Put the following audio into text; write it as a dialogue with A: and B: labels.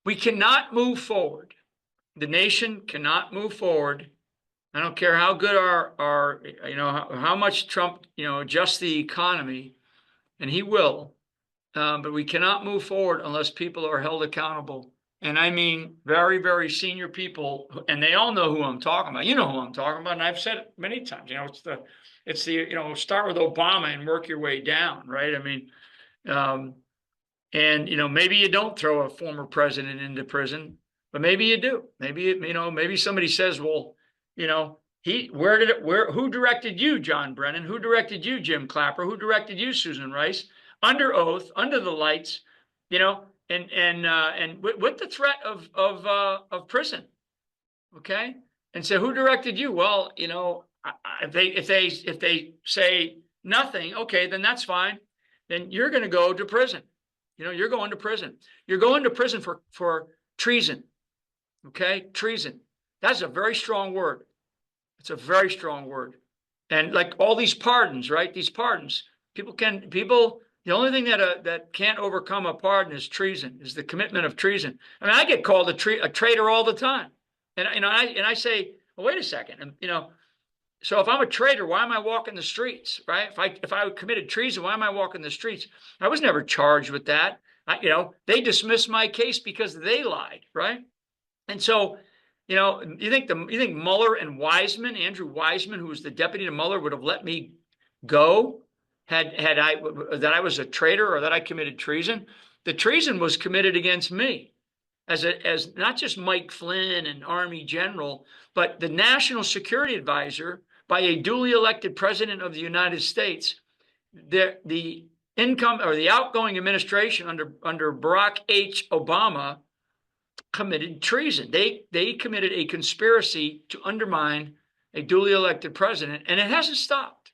A: We cannot move forward. The nation cannot move forward. I don't care how good our how much Trump, adjusts the economy, and he will. But we cannot move forward unless people are held accountable. And I mean very, very senior people, and they all know who I'm talking about. You know who I'm talking about, and I've said it many times. It's the start with Obama and work your way down, right? I mean, um, and maybe you don't throw a former president into prison, but maybe you do. Maybe somebody says, well, who directed you, John Brennan? Who directed you, Jim Clapper? Who directed you, Susan Rice? Under oath, under the lights, and with the threat of prison. Okay. And so who directed you? Well, if they say nothing, okay, then that's fine. Then you're going to go to prison. You're going to prison. You're going to prison for treason. Okay, treason. That's a very strong word. It's a very strong word. And like all these pardons, right? These pardons, people. The only thing that can't overcome a pardon is treason. Is the commitment of treason. I mean, I get called a traitor all the time, and I say, well, wait a second, so if I'm a traitor, why am I walking the streets, right? If I committed treason, why am I walking the streets? I was never charged with that. They dismissed my case because they lied, right? And so, you think Mueller and Wiseman, Andrew Wiseman, who was the deputy to Mueller, would have let me go had I was a traitor or that I committed treason? The treason was committed against me as not just Mike Flynn, an Army general, but the national security advisor by a duly elected president of the United States. The income or the outgoing administration under Barack H. Obama committed treason. They committed a conspiracy to undermine a duly elected president, and it hasn't stopped.